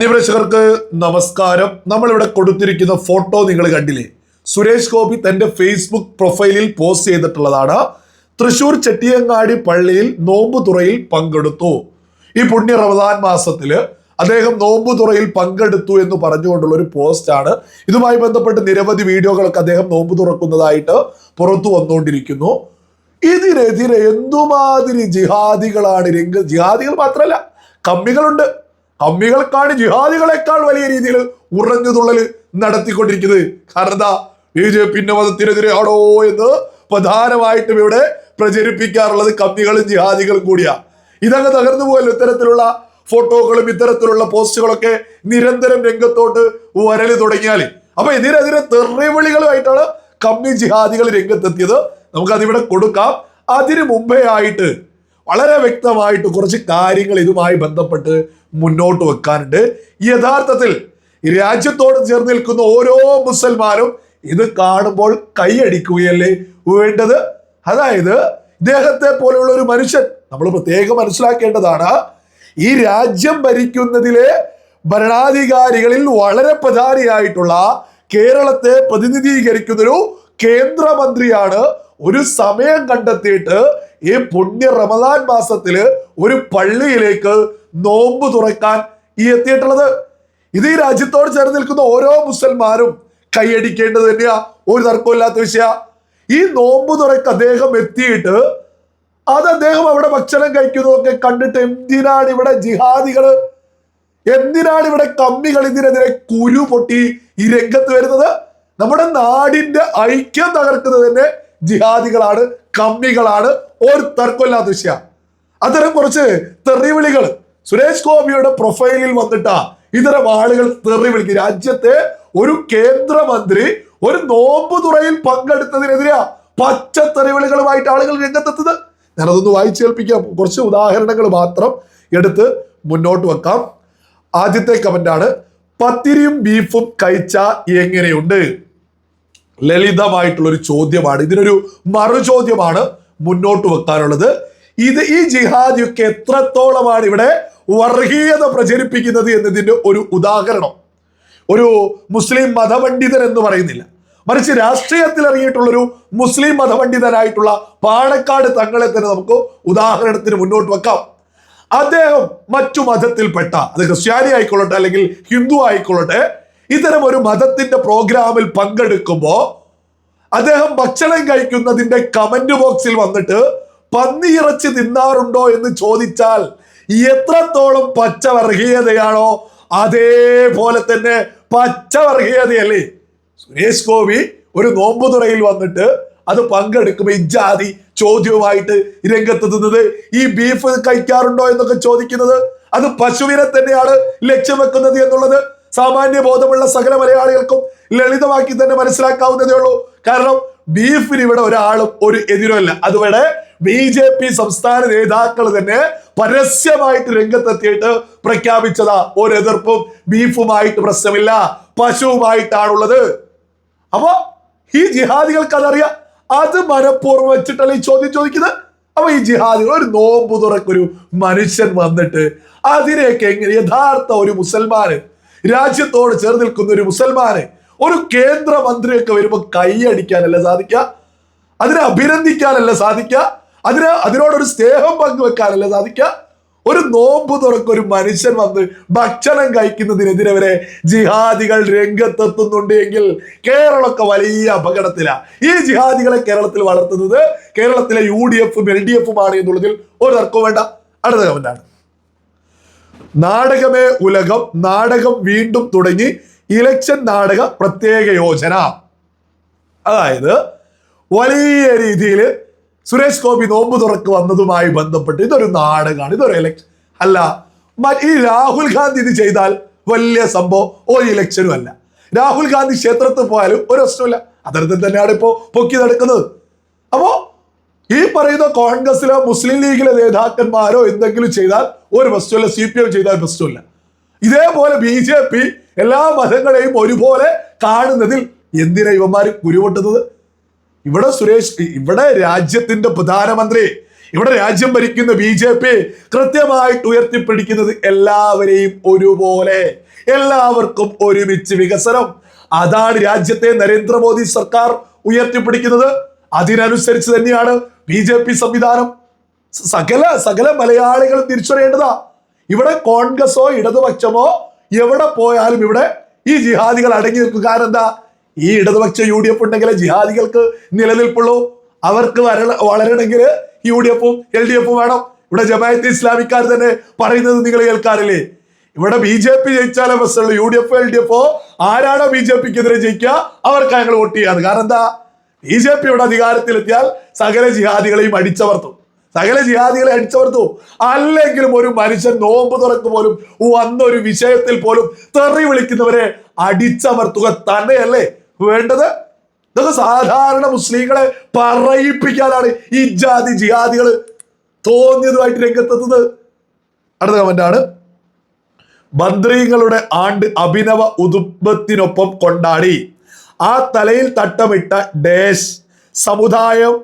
പ്രേക്ഷകർക്ക് നമസ്കാരം. നമ്മളിവിടെ കൊടുത്തിരിക്കുന്ന ഫോട്ടോ നിങ്ങൾ കണ്ടില്ലേ? സുരേഷ് ഗോപി തന്റെ ഫേസ്ബുക്ക് പ്രൊഫൈലിൽ പോസ്റ്റ് ചെയ്തിട്ടുള്ളതാണ്. തൃശൂർ ചെട്ടിയങ്ങാടി പള്ളിയിൽ നോമ്പുതുറയിൽ പങ്കെടുത്തു. ഈ പുണ്യ റമദാൻ മാസത്തില് അദ്ദേഹം നോമ്പുതുറയിൽ പങ്കെടുത്തു എന്ന് പറഞ്ഞുകൊണ്ടുള്ള ഒരു പോസ്റ്റാണ്. ഇതുമായി ബന്ധപ്പെട്ട് നിരവധി വീഡിയോകളൊക്കെ അദ്ദേഹം നോമ്പു തുറക്കുന്നതായിട്ട് പുറത്തു വന്നുകൊണ്ടിരിക്കുന്നു. ഇതിനെതിരെ എന്തുമാതിരി ജിഹാദികളാണ് ജിഹാദികൾ മാത്രമല്ല, കമ്മികളുണ്ട്. കമ്മികൾക്കാണ് ജിഹാദികളെക്കാൾ വലിയ രീതിയിൽ ഉറഞ്ഞുതുള്ളല് നടത്തിക്കൊണ്ടിരിക്കുന്നത്. കാരണം എന്താ, BJP മതത്തിനെതിരെ ആണോ എന്ന് പ്രധാനമായിട്ടും ഇവിടെ പ്രചരിപ്പിക്കാറുള്ളത് കമ്മികളും ജിഹാദികളും കൂടിയാ. ഇതങ്ങ് തകർന്നു പോയല്ലോ. ഇത്തരത്തിലുള്ള ഫോട്ടോകളും ഇത്തരത്തിലുള്ള പോസ്റ്റുകളൊക്കെ നിരന്തരം രംഗത്തോട്ട് വരല് തുടങ്ങിയാൽ അപ്പൊ ഇതിനെതിരെ തെറിവിളികളുമായിട്ടാണ് കമ്മി ജിഹാദികൾ രംഗത്തെത്തിയത്. നമുക്കതിവിടെ കൊടുക്കാം. അതിനു മുമ്പേ ആയിട്ട് വളരെ വ്യക്തമായിട്ട് കുറച്ച് കാര്യങ്ങൾ ഇതുമായി ബന്ധപ്പെട്ട് മുന്നോട്ട് വെക്കാനുണ്ട്. യഥാർത്ഥത്തിൽ രാജ്യത്തോട് ചേർന്ന് നിൽക്കുന്ന ഓരോ മുസൽമാനും ഇത് കാണുമ്പോൾ കൈയടിക്കുകയല്ലേ വേണ്ടത്? അതായത് ഇദ്ദേഹത്തെ പോലെയുള്ള ഒരു മനുഷ്യൻ നമ്മൾ പ്രത്യേകം മനസ്സിലാക്കേണ്ടതാണ്. ഈ രാജ്യം ഭരിക്കുന്നതിലെ ഭരണാധികാരികളിൽ വളരെ പ്രധാനിയായിട്ടുള്ള കേരളത്തെ പ്രതിനിധീകരിക്കുന്നൊരു കേന്ദ്രമന്ത്രിയാണ് ഒരു സമയം കണ്ടെത്തിയിട്ട് ഈ പുണ്യ റമദാൻ മാസത്തില് ഒരു പള്ളിയിലേക്ക് നോമ്പ് തുറക്കാൻ എത്തിയിട്ടുള്ളത്. ഇത് ഈ രാജ്യത്തോട് ചേർന്ന് നിൽക്കുന്ന ഓരോ മുസൽമാനും കൈയടിക്കേണ്ടത് തന്നെയാ, ഒരു തർക്കമില്ലാത്ത വിഷയ. ഈ നോമ്പ് തുറക്ക് അദ്ദേഹം എത്തിയിട്ട് അത് അദ്ദേഹം അവിടെ ഭക്ഷണം കഴിക്കുന്നതൊക്കെ കണ്ടിട്ട് എന്തിനാണ് ഇവിടെ ജിഹാദികള്, എന്തിനാണ് ഇവിടെ കമ്മികൾ ഇതിനെതിരെ കുരു പൊട്ടി ഈ രംഗത്ത് വരുന്നത്? നമ്മുടെ നാടിന്റെ ഐക്യം തകർക്കുന്നത് തന്നെ ജിഹാദികളാണ്, കമ്മികളാണ്, ഒരു തർക്കമില്ലാത്ത വിഷയ. അത്തരം കുറച്ച് തെറിവിളികൾ സുരേഷ് ഗോപിയുടെ പ്രൊഫൈലിൽ വന്നിട്ടാ ഇത്തരം ആളുകൾ തെറി വിളിക്കും. രാജ്യത്തെ ഒരു കേന്ദ്രമന്ത്രി ഒരു നോമ്പ് തുറയിൽ പങ്കെടുത്തതിനെതിരെയാ പച്ച തെറിവിളികളുമായിട്ട് ആളുകൾ രംഗത്തെത്തുന്നത്. ഞാനതൊന്ന് വായിച്ചു കേൾപ്പിക്കാം. കുറച്ച് ഉദാഹരണങ്ങൾ മാത്രം എടുത്ത് മുന്നോട്ട് വെക്കാം. ആദ്യത്തെ കമന്റാണ്, പത്തിരിയും ബീഫും കഴിച്ച എങ്ങനെയുണ്ട്? ലളിതമായിട്ടുള്ള ഒരു ചോദ്യമാണ്. ഇതിനൊരു മറുചോദ്യമാണ് മുന്നോട്ട് വെക്കാനുള്ളത്. ഈ ജിഹാദിയൊക്കെ എത്രത്തോളമാണ് ഇവിടെ വർഗീയത പ്രചരിപ്പിക്കുന്നത് എന്നതിന്റെ ഒരു ഉദാഹരണം ഒരു മുസ്ലിം മതപണ്ഡിതൻ എന്ന് പറയുന്നില്ല, മറിച്ച് രാഷ്ട്രീയത്തിൽ ഇറങ്ങിയിട്ടുള്ളൊരു മുസ്ലിം മതപണ്ഡിതനായിട്ടുള്ള പാണക്കാട് തങ്ങളെ തന്നെ നമുക്ക് ഉദാഹരണത്തിന് മുന്നോട്ട് വെക്കാം. അദ്ദേഹം മറ്റു മതത്തിൽപ്പെട്ട, അത് ക്രിസ്ത്യാനി ആയിക്കൊള്ളട്ടെ അല്ലെങ്കിൽ ഹിന്ദു ആയിക്കൊള്ളട്ടെ, ഇത്തരം ഒരു മതത്തിന്റെ പ്രോഗ്രാമിൽ പങ്കെടുക്കുമ്പോ അദ്ദേഹം ഭക്ഷണം കഴിക്കുന്നതിന്റെ കമന്റ് ബോക്സിൽ വന്നിട്ട് പന്നിയിറച്ചി തിന്നാറുണ്ടോ എന്ന് ചോദിച്ചാൽ എത്രത്തോളം പച്ച വർഗീയതയാണോ അതേപോലെ തന്നെ പച്ച വർഗീയതയല്ലേ സുരേഷ് ഗോപി ഒരു നോമ്പുതുറയിൽ വന്നിട്ട് അത് പങ്കെടുക്കുമ്പോൾ ഇജാതി ചോദ്യവുമായിട്ട് രംഗത്തെത്തുന്നത്. ഈ ബീഫ് കഴിക്കാറുണ്ടോ എന്നൊക്കെ ചോദിക്കുന്നത് അത് പശുവിനെ തന്നെയാണ് ലക്ഷ്യം വെക്കുന്നത് എന്നുള്ളത് സാമാന്യ ബോധമുള്ള സകല മലയാളികൾക്കും ലളിതമാക്കി തന്നെ മനസ്സിലാക്കാവുന്നതേ ഉള്ളൂ. കാരണം ബീഫിന് ഇവിടെ ഒരാളും ഒരു എതിരല്ല. അതുവരെ BJP സംസ്ഥാന നേതാക്കൾ തന്നെ പരസ്യമായിട്ട് രംഗത്തെത്തിയിട്ട് പ്രഖ്യാപിച്ചതാ, ഒരു എതിർപ്പും ബീഫുമായിട്ട് പ്രശ്നമില്ല, പശുവുമായിട്ടാണുള്ളത്. അപ്പൊ ഈ ജിഹാദികൾക്ക് അതറിയാം. അത് മനഃപൂർവ്വം വെച്ചിട്ടല്ല ഈ ചോദ്യം ചോദിക്കുന്നത്. അപ്പൊ ഈ ജിഹാദികൾ ഒരു നോമ്പു തുറക്കൊരു മനുഷ്യൻ വന്നിട്ട് അതിനെയൊക്കെ എങ്ങനെ യഥാർത്ഥ ഒരു മുസൽമാന്, രാജ്യത്തോട് ചേർന്ന് നിൽക്കുന്ന ഒരു മുസൽമാന്, ഒരു കേന്ദ്രമന്ത്രിയൊക്കെ വരുമ്പോ കൈയടിക്കാനല്ല സാധിക്കുക, അതിനെ അഭിനന്ദിക്കാനല്ല സാധിക്കുക, അതിനോടൊരു സ്നേഹം പങ്കുവെക്കാനല്ല സാധിക്കുക. ഒരു നോമ്പ് തുറക്കൊരു മനുഷ്യൻ വന്ന് ഭക്ഷണം കഴിക്കുന്നതിനെതിരെ വരെ ജിഹാദികൾ രംഗത്തെത്തുന്നുണ്ട് എങ്കിൽ കേരളമൊക്കെ വലിയ അപകടത്തിലാണ്. ഈ ജിഹാദികളെ കേരളത്തിൽ വളർത്തുന്നത് കേരളത്തിലെ UDF-ഉം LDF-ഉം ആണ് എന്നുള്ളതിൽ ഒരു തർക്കവും വേണ്ട. അടുത്ത കമന്റാണ്, നാടകമേ ഉലകം, നാടകം വീണ്ടും തുടങ്ങി, ഇലക്ഷൻ നാടക പ്രത്യേക യോജന. അതായത് വലിയ രീതിയിൽ സുരേഷ് ഗോപി നോമ്പ് തുറക്ക് വന്നതുമായി ബന്ധപ്പെട്ട് ഇതൊരു നാടകമാണ്, ഇതൊരു ഇലക്ഷൻ അല്ല. ഈ രാഹുൽ ഗാന്ധി ഇത് ചെയ്താൽ വലിയ സംഭവം ഒരു ഇലക്ഷനും അല്ല. രാഹുൽ ഗാന്ധി ക്ഷേത്രത്തിൽ പോയാലും ഒരു പ്രശ്നമില്ല. അത്തരത്തിൽ തന്നെയാണ് ഇപ്പോ പൊക്കി നടക്കുന്നത്. അപ്പോ ഈ പറയുന്ന കോൺഗ്രസിലോ മുസ്ലിം ലീഗിലെ നേതാക്കന്മാരോ എന്തെങ്കിലും ചെയ്താൽ ഒരു പ്രശ്നമില്ല, CPM ചെയ്താൽ പ്രശ്നമില്ല. ഇതേപോലെ BJP എല്ലാ മതങ്ങളെയും ഒരുപോലെ കാണുന്നതിൽ എന്തിനാ ഇവന്മാര് കുരുപൊട്ടുന്നത്? ഇവിടെ രാജ്യത്തിന്റെ പ്രധാനമന്ത്രി ഇവിടെ രാജ്യം ഭരിക്കുന്ന BJP കൃത്യമായിട്ട് ഉയർത്തിപ്പിടിക്കുന്നത് എല്ലാവരെയും ഒരുപോലെ, എല്ലാവർക്കും ഒരുമിച്ച് വികസനം. അതാണ് രാജ്യത്തെ നരേന്ദ്രമോദി സർക്കാർ ഉയർത്തിപ്പിടിക്കുന്നത്. അതിനനുസരിച്ച് തന്നെയാണ് BJP സംവിധാനം. സകല മലയാളികളും തിരിച്ചറിയേണ്ടതാ. ഇവിടെ കോൺഗ്രസോ ഇടതുപക്ഷമോ എവിടെ പോയാലും ഇവിടെ ഈ ജിഹാദികൾ അടങ്ങി നിൽക്കും. കാരണം എന്താ? ഈ ഇടതുപക്ഷ UDF ഉണ്ടെങ്കിലേ ജിഹാദികൾക്ക് നിലനിൽപ്പുള്ളൂ. അവർക്ക് വളരണമെങ്കിൽ UDF-ഉം LDF-ഉം വേണം. ഇവിടെ ജമാഅത്തെ ഇസ്ലാമിക്കാർ തന്നെ പറയുന്നത് നിങ്ങൾ കേൾക്കാറില്ലേ? ഇവിടെ BJP ജയിച്ചാലേ ബസ്സുള്ളൂ. UDF-ഓ LDF-ഓ ആരാണോ BJP-ക്കെതിരെ ജയിക്കുക അവർക്ക് ഞങ്ങൾ വോട്ട് ചെയ്യാറ്. കാരണം എന്താ? BJP ഇവിടെ അധികാരത്തിലെത്തിയാൽ സകല ജിഹാദികളെയും അടിച്ചമർത്തും. അല്ലെങ്കിലും ഒരു മനുഷ്യൻ നോമ്പ് തുറക്ക് പോലും വന്നൊരു വിഷയത്തിൽ പോലും തെറി വിളിക്കുന്നവരെ അടിച്ചമർത്തുക തന്നെയല്ലേ വേണ്ടത്? ഇതൊക്കെ സാധാരണ മുസ്ലിങ്ങളെ പറയിപ്പിക്കാനാണ് ഈ ജാതി ജിഹാദികൾ തോന്നിയതുമായിട്ട് രംഗത്തെത്തുന്നത്. അടുത്ത കമന്റാണ്, ബദ്രീങ്ങളുടെ ആണ്ട് അഭിനവ ഉതുബത്തിനൊപ്പം കൊണ്ടാടി. ആ തലയിൽ തട്ടമിട്ട ഡേഷ് സമുദായം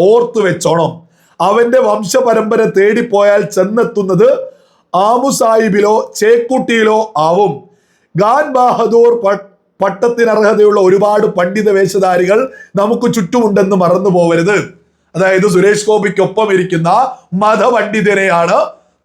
ഓർത്തു വെച്ചോണം. അവന്റെ വംശപരമ്പര തേടിപ്പോയാൽ ചെന്നെത്തുന്നത് ആമുസാഹിബിലോ ചേക്കുട്ടിയിലോ ആവും. ഖാൻ ബഹാദൂർ പട്ടത്തിനർഹതയുള്ള ഒരുപാട് പണ്ഡിത വേഷധാരികൾ നമുക്ക് ചുറ്റുമുണ്ടെന്ന് മറന്നു പോകരുത്. അതായത് സുരേഷ് ഗോപിക്കൊപ്പം ഇരിക്കുന്ന മതപണ്ഡിതനെയാണ്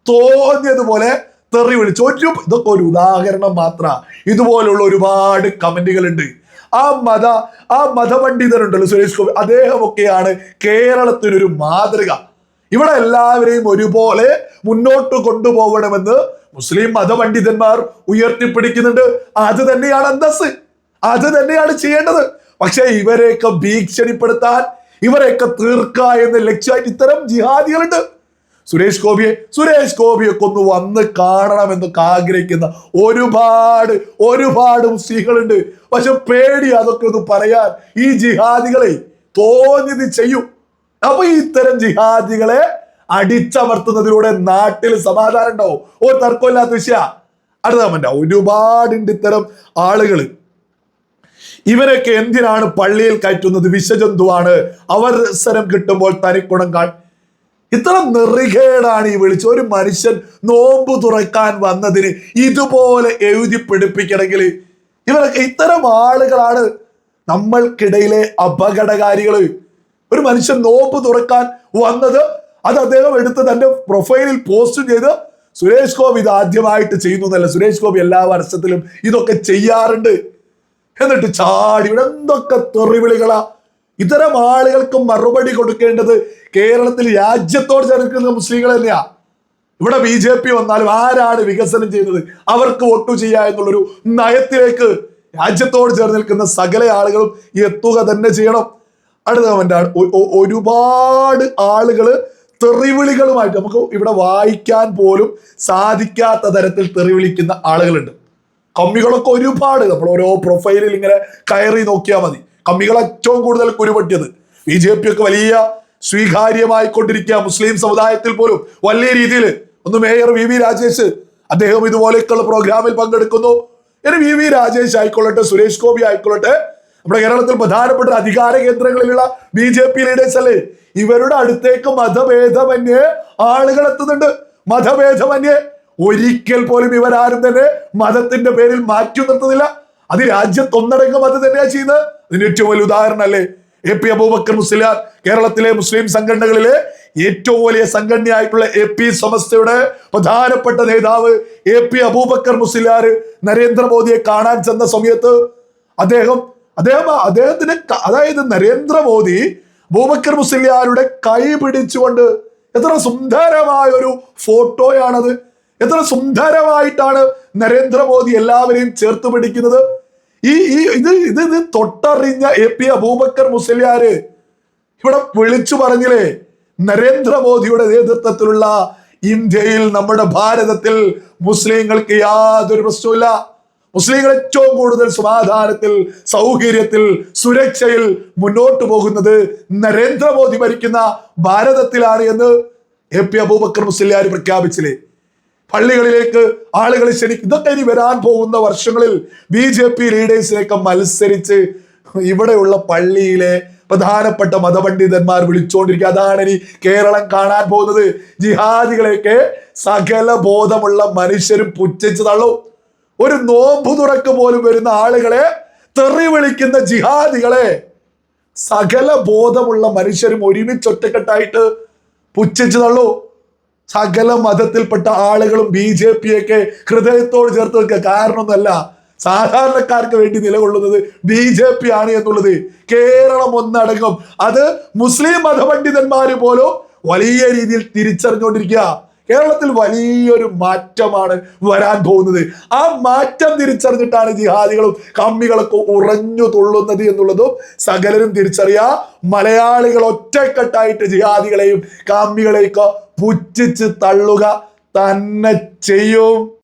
തോന്നിയതുപോലെ തെറി വിളിച്ചു. ഇതൊക്കെ ഒരു ഉദാഹരണം മാത്ര. ഇതുപോലുള്ള ഒരുപാട് കമന്റുകൾ ഉണ്ട്. ആ മതപണ്ഡിതനുണ്ടല്ലോ സുരേഷ് ഗോപി, അദ്ദേഹമൊക്കെയാണ് കേരളത്തിനൊരു മാതൃക. ഇവിടെ എല്ലാവരെയും ഒരുപോലെ മുന്നോട്ട് കൊണ്ടുപോകണമെന്ന് മുസ്ലിം മതപണ്ഡിതന്മാർ ഉയർത്തിപ്പിടിക്കുന്നുണ്ട്. അത് തന്നെയാണ് അന്തസ്, അത് തന്നെയാണ് ചെയ്യേണ്ടത്. പക്ഷെ ഇവരെയൊക്കെ ഭീഷണിപ്പെടുത്താൻ, ഇവരെയൊക്കെ തീർക്കുക എന്ന ലക്ഷ്യമായിട്ട് ഇത്തരം ജിഹാദികളുണ്ട്. സുരേഷ് ഗോപിയൊക്കെ ഒന്ന് വന്ന് കാണണമെന്നൊക്കെ ആഗ്രഹിക്കുന്ന ഒരുപാട് മുസ്ലിങ്ങളുണ്ട്. പക്ഷെ പേടി അതൊക്കെ ഒന്ന് പറയാൻ. ഈ ജിഹാദികളെ തോന്നിയത് ചെയ്യും. അപ്പൊ ഇത്തരം ജിഹാദികളെ അടിച്ചമർത്തുന്നതിലൂടെ നാട്ടിൽ സമാധാനം ഉണ്ടാവും. ഒരു തർക്കമില്ലാത്ത വിഷയ. അടുത്ത കമന്റ്, ഒരുപാടുണ്ട് ഇത്തരം ആളുകൾ. ഇവരൊക്കെ എന്തിനാണ് പള്ളിയിൽ കയറ്റുന്നത്? വിഷജന്തുവാണ്. അവസരം കിട്ടുമ്പോൾ തനിക്കുണം ഇത്ര നെറികേടാണ് ഈ വിളിച്ച്. ഒരു മനുഷ്യൻ നോമ്പ് തുറക്കാൻ വന്നതിന് ഇതുപോലെ എഴുതി പിടിപ്പിക്കണമെങ്കിൽ ഇവരൊക്കെ ഇത്തരം ആളുകളാണ് നമ്മൾക്കിടയിലെ അപകടകാരികള്. ഒരു മനുഷ്യൻ നോമ്പ് തുറക്കാൻ വന്നത് അത് അദ്ദേഹം എടുത്ത് തന്റെ പ്രൊഫൈലിൽ പോസ്റ്റ് ചെയ്ത് സുരേഷ് ഗോപി ഇത് ആദ്യമായിട്ട് ചെയ്യുന്നതല്ല. സുരേഷ് ഗോപി എല്ലാ വർഷത്തിലും ഇതൊക്കെ ചെയ്യാറുണ്ട്. എന്നിട്ട് ചാടി ഇവിടെ എന്തൊക്കെ തെറിവിളികളാ. ഇത്തരം ആളുകൾക്ക് മറുപടി കൊടുക്കേണ്ടത് കേരളത്തിൽ രാജ്യത്തോട് ചേർക്കുന്ന മുസ്ലിങ്ങൾ തന്നെയാ. ഇവിടെ BJP വന്നാലും ആരാണ് വികസനം ചെയ്യുന്നത്? അവർക്ക് വോട്ട് ചെയ്യുക എന്നുള്ളൊരു നയത്തിലേക്ക് രാജ്യത്തോട് ചേർന്ന് നിൽക്കുന്ന സകല ആളുകളും എത്തുക തന്നെ ചെയ്യണം. അടുത്ത കമന്റാണ്, ഒരുപാട് ആളുകൾ തെറിവിളികളുമായിട്ട് നമുക്ക് ഇവിടെ വായിക്കാൻ പോലും സാധിക്കാത്ത തരത്തിൽ തെറിവിളിക്കുന്ന ആളുകളുണ്ട്. കമ്മികളൊക്കെ ഒരുപാട്. നമ്മൾ ഓരോ പ്രൊഫൈലിൽ ഇങ്ങനെ കയറി നോക്കിയാൽ മതി. കമ്മികൾ ഏറ്റവും കൂടുതൽ കുരുപൊട്ടിയത്. BJP ഒക്കെ വലിയ സ്വീകാര്യമായി കൊണ്ടിരിക്കുക. മുസ്ലിം സമുദായത്തിൽ പോലും വലിയ രീതിയിൽ. ഒന്ന് മേയർ VV രാജേഷ്, അദ്ദേഹം ഇതുപോലെയൊക്കെയുള്ള പ്രോഗ്രാമിൽ പങ്കെടുക്കുന്നു. ഇനി VV രാജേഷ് ആയിക്കൊള്ളട്ടെ, സുരേഷ് ഗോപി ആയിക്കൊള്ളട്ടെ, നമ്മുടെ കേരളത്തിൽ പ്രധാനപ്പെട്ട അധികാര കേന്ദ്രങ്ങളിലുള്ള BJP ലീഡേഴ്സ് അല്ലേ, ഇവരുടെ അടുത്തേക്ക് മതഭേദമന്യേ ആളുകൾ എത്തുന്നുണ്ട്. മതഭേദമന്യേ ഒരിക്കൽ പോലും ഇവരാരും തന്നെ മതത്തിന്റെ പേരിൽ മാറ്റി നിർത്തുന്നില്ല. അത് രാജ്യത്തൊന്നടങ്കം അത് തന്നെയാണ് ചെയ്യുന്നത്. അതിന് ഏറ്റവും വലിയ ഉദാഹരണം അല്ലേ AP അബൂബക്കർ മുസ്ലിയാർ. കേരളത്തിലെ മുസ്ലിം സംഘടനകളിലെ ഏറ്റവും വലിയ സംഘടനയായിട്ടുള്ള AP സമസ്തയുടെ പ്രധാനപ്പെട്ട നേതാവ് AP അബൂബക്കർ മുസ്ലിയാർ നരേന്ദ്രമോദിയെ കാണാൻ ചെന്ന സമയത്ത് അദ്ദേഹത്തിന് അതായത് നരേന്ദ്രമോദി അബൂബക്കർ മുസ്ലിയാരുടെ കൈ പിടിച്ചുകൊണ്ട്, എത്ര സുന്ദരമായ ഒരു ഫോട്ടോയാണത്. എത്ര സുന്ദരമായിട്ടാണ് നരേന്ദ്രമോദി എല്ലാവരെയും ചേർത്ത് പിടിക്കുന്നത്. ഇത് തൊട്ടറിഞ്ഞ AP അബൂബക്കർ മുസ്ലിയാര് ഇവിടെ വിളിച്ചു പറഞ്ഞില്ലേ, നരേന്ദ്രമോദിയുടെ നേതൃത്വത്തിലുള്ള ഇന്ത്യയിൽ, നമ്മുടെ ഭാരതത്തിൽ മുസ്ലിങ്ങൾക്ക് യാതൊരു പ്രശ്നവുമില്ല. മുസ്ലിങ്ങൾ ഏറ്റവും കൂടുതൽ സമാധാനത്തിൽ, സൗകര്യത്തിൽ, സുരക്ഷയിൽ മുന്നോട്ട് പോകുന്നത് നരേന്ദ്രമോദി ഭരിക്കുന്ന ഭാരതത്തിലാണ് എന്ന് AP അബൂബക്കർ മുസ്ലിയാർ പ്രഖ്യാപിച്ചില്ലേ. പള്ളികളിലേക്ക് ആളുകൾ ഇതൊക്കെ ഇനി വരാൻ പോകുന്ന വർഷങ്ങളിൽ BJP ലീഡേഴ്സിനെയൊക്കെ മത്സരിച്ച് ഇവിടെയുള്ള പള്ളിയിലെ പ്രധാനപ്പെട്ട മതപണ്ഡിതന്മാർ വിളിച്ചുകൊണ്ടിരിക്കുക. അതാണ് ഇനി കേരളം കാണാൻ പോകുന്നത്. ജിഹാദികളെയൊക്കെ സകല ബോധമുള്ള മനുഷ്യരും പുച്ഛിച്ചു തള്ളു. ഒരു നോമ്പു തുറക്ക് പോലും വരുന്ന ആളുകളെ തെറി വിളിക്കുന്ന ജിഹാദികളെ സകല ബോധമുള്ള മനുഷ്യരും ഒരുമിച്ചൊറ്റക്കെട്ടായിട്ട് പുച്ഛിച്ചു തള്ളു. സകല മതത്തിൽപ്പെട്ട ആളുകളും BJP-യൊക്കെ ഹൃദയത്തോട് ചേർത്ത് വെക്കുക. കാരണമൊന്നുമല്ല, സാധാരണക്കാർക്ക് വേണ്ടി നിലകൊള്ളുന്നത് BJP ആണ് എന്നുള്ളത് കേരളം ഒന്നടങ്കം, അത് മുസ്ലിം മതപണ്ഡിതന്മാര് പോലും വലിയ രീതിയിൽ തിരിച്ചറിഞ്ഞുകൊണ്ടിരിക്കുക. കേരളത്തിൽ വലിയൊരു മാറ്റമാണ് വരാൻ പോകുന്നത്. ആ മാറ്റം തിരിച്ചറിഞ്ഞിട്ടാണ് ജിഹാദികളും കമ്മികളൊക്കെ ഉറഞ്ഞു തുള്ളുന്നത് എന്നുള്ളതും സകലരും തിരിച്ചറിയാ. മലയാളികൾ ഒറ്റക്കെട്ടായിട്ട് ജിഹാദികളെയും കമ്മികളെയൊക്കെ പുച്ഛിച്ച് തള്ളുക തന്നെ ചെയ്യും.